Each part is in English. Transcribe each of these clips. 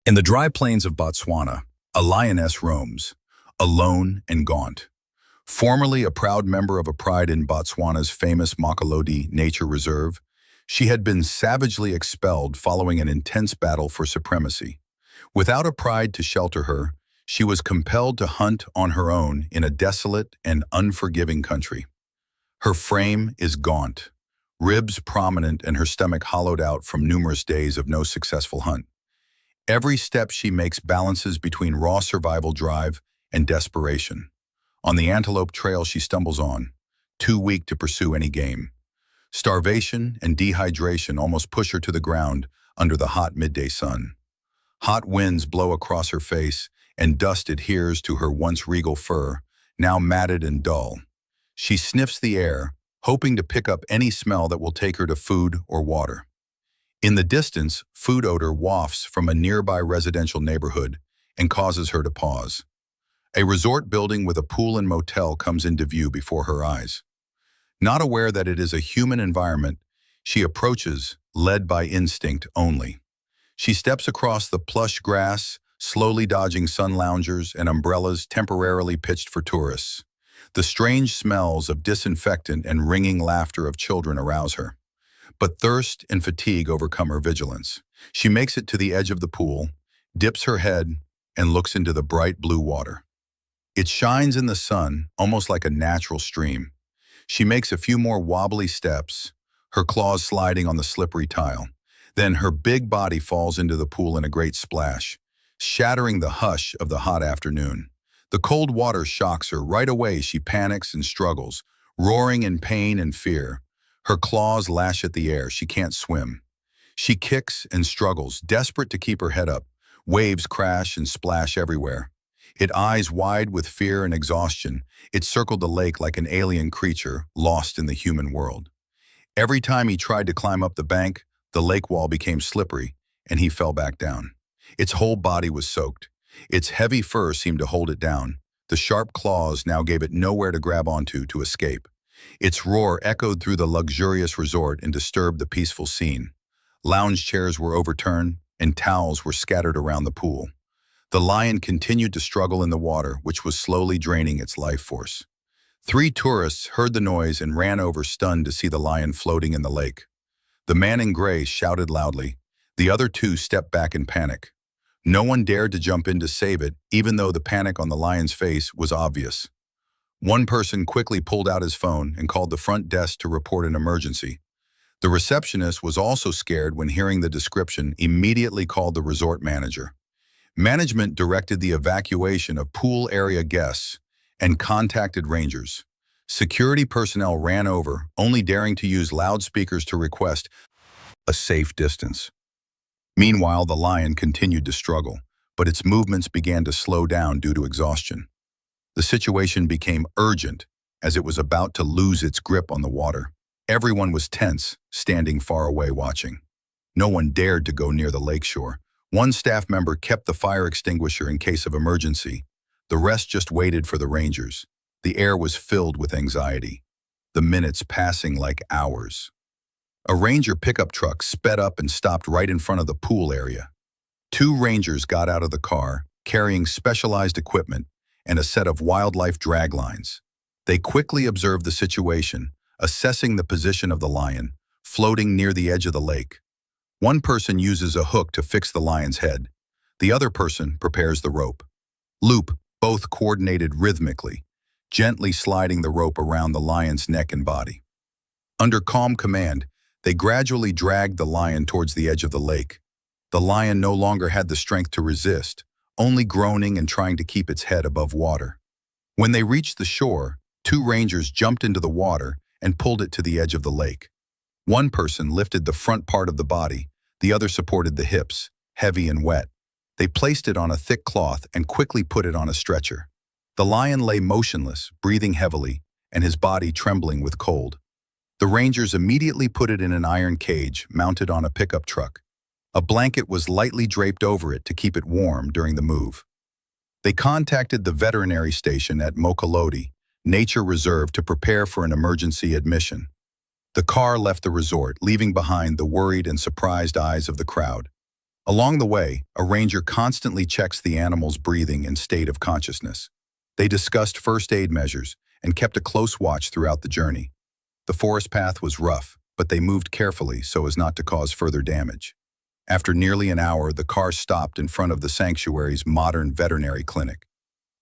In the dry plains of Botswana, a lioness roams, alone and gaunt. Formerly a proud member of a pride in Botswana's famous Mokolodi Nature Reserve, she had been savagely expelled following an intense battle for supremacy. Without a pride to shelter her, she was compelled to hunt on her own in a desolate and unforgiving country. Her frame is gaunt, ribs prominent and her stomach hollowed out from numerous days of no successful hunt. Every step she makes balances between raw survival drive and desperation. On the antelope trail she stumbles on, too weak to pursue any game. Starvation and dehydration almost push her to the ground under the hot midday sun. Hot winds blow across her face, and dust adheres to her once regal fur, now matted and dull. She sniffs the air, hoping to pick up any smell that will take her to food or water. In the distance, food odor wafts from a nearby residential neighborhood and causes her to pause. A resort building with a pool and motel comes into view before her eyes. Not aware that it is a human environment, she approaches, led by instinct only. She steps across the plush grass, slowly dodging sun loungers and umbrellas temporarily pitched for tourists. The strange smells of disinfectant and ringing laughter of children arouse her. But thirst and fatigue overcome her vigilance. She makes it to the edge of the pool, dips her head, and looks into the bright blue water. It shines in the sun, almost like a natural stream. She makes a few more wobbly steps, her claws sliding on the slippery tile. Then her big body falls into the pool in a great splash, shattering the hush of the hot afternoon. The cold water shocks her. Right away she panics and struggles, roaring in pain and fear. Her claws lash at the air. She can't swim. She kicks and struggles, desperate to keep her head up. Waves crash and splash everywhere. It eyes wide with fear and exhaustion. It circled the lake like an alien creature lost in the human world. Every time he tried to climb up the bank, the lake wall became slippery, and he fell back down. Its whole body was soaked. Its heavy fur seemed to hold it down. The sharp claws now gave it nowhere to grab onto to escape. Its roar echoed through the luxurious resort and disturbed the peaceful scene. Lounge chairs were overturned, and towels were scattered around the pool. The lion continued to struggle in the water, which was slowly draining its life force. 3 tourists heard the noise and ran over stunned to see the lion floating in the lake. The man in gray shouted loudly. The other 2 stepped back in panic. No one dared to jump in to save it, even though the panic on the lion's face was obvious. One person quickly pulled out his phone and called the front desk to report an emergency. The receptionist was also scared when hearing the description, immediately called the resort manager. Management directed the evacuation of pool area guests and contacted rangers. Security personnel ran over, only daring to use loudspeakers to request a safe distance. Meanwhile, the lion continued to struggle, but its movements began to slow down due to exhaustion. The situation became urgent as it was about to lose its grip on the water. Everyone was tense, standing far away watching. No one dared to go near the lakeshore. One staff member kept the fire extinguisher in case of emergency. The rest just waited for the rangers. The air was filled with anxiety, the minutes passing like hours. A ranger pickup truck sped up and stopped right in front of the pool area. 2 rangers got out of the car, carrying specialized equipment and a set of wildlife drag lines. They quickly observed the situation, assessing the position of the lion, floating near the edge of the lake. One person uses a hook to fix the lion's head. The other person prepares the rope. Loop, both coordinated rhythmically, gently sliding the rope around the lion's neck and body. Under calm command, they gradually dragged the lion towards the edge of the lake. The lion no longer had the strength to resist, only groaning and trying to keep its head above water. When they reached the shore, 2 rangers jumped into the water and pulled it to the edge of the lake. One person lifted the front part of the body, the other supported the hips, heavy and wet. They placed it on a thick cloth and quickly put it on a stretcher. The lion lay motionless, breathing heavily, and his body trembling with cold. The rangers immediately put it in an iron cage mounted on a pickup truck. A blanket was lightly draped over it to keep it warm during the move. They contacted the veterinary station at Mokolodi Nature Reserve to prepare for an emergency admission. The car left the resort, leaving behind the worried and surprised eyes of the crowd. Along the way, a ranger constantly checks the animal's breathing and state of consciousness. They discussed first aid measures and kept a close watch throughout the journey. The forest path was rough, but they moved carefully so as not to cause further damage. After nearly an hour, the car stopped in front of the sanctuary's modern veterinary clinic.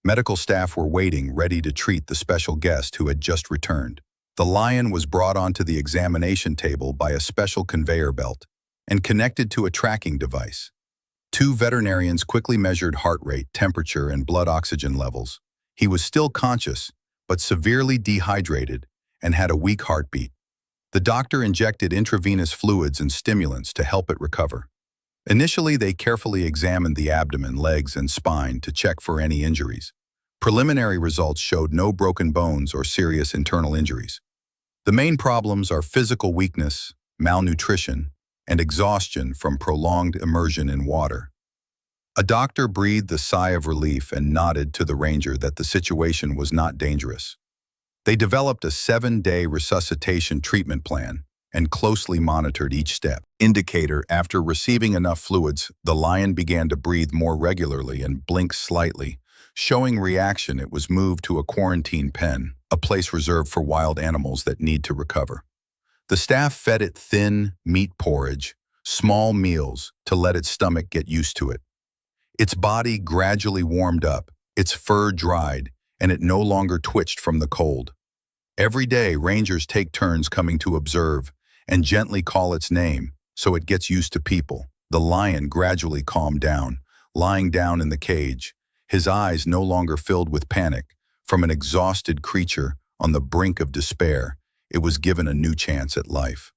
Medical staff were waiting, ready to treat the special guest who had just returned. The lion was brought onto the examination table by a special conveyor belt and connected to a tracking device. Two veterinarians quickly measured heart rate, temperature, and blood oxygen levels. He was still conscious, but severely dehydrated and had a weak heartbeat. The doctor injected intravenous fluids and stimulants to help it recover. Initially, they carefully examined the abdomen, legs, and spine to check for any injuries. Preliminary results showed no broken bones or serious internal injuries. The main problems are physical weakness, malnutrition, and exhaustion from prolonged immersion in water. A doctor breathed a sigh of relief and nodded to the ranger that the situation was not dangerous. They developed a 7-day resuscitation treatment plan and closely monitored each step. Indicator: after receiving enough fluids, the lion began to breathe more regularly and blink slightly. Showing reaction, it was moved to a quarantine pen, a place reserved for wild animals that need to recover. The staff fed it thin meat porridge, small meals to let its stomach get used to it. Its body gradually warmed up, its fur dried, and it no longer twitched from the cold. Every day, rangers take turns coming to observe and gently call its name so it gets used to people. The lion gradually calmed down, lying down in the cage, his eyes no longer filled with panic. From an exhausted creature on the brink of despair, it was given a new chance at life.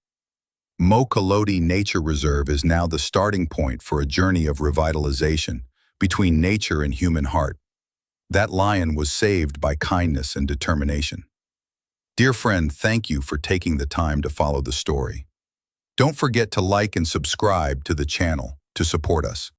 Mokolodi Nature Reserve is now the starting point for a journey of revitalization between nature and human heart. That lion was saved by kindness and determination. Dear friend, thank you for taking the time to follow the story. Don't forget to like and subscribe to the channel to support us.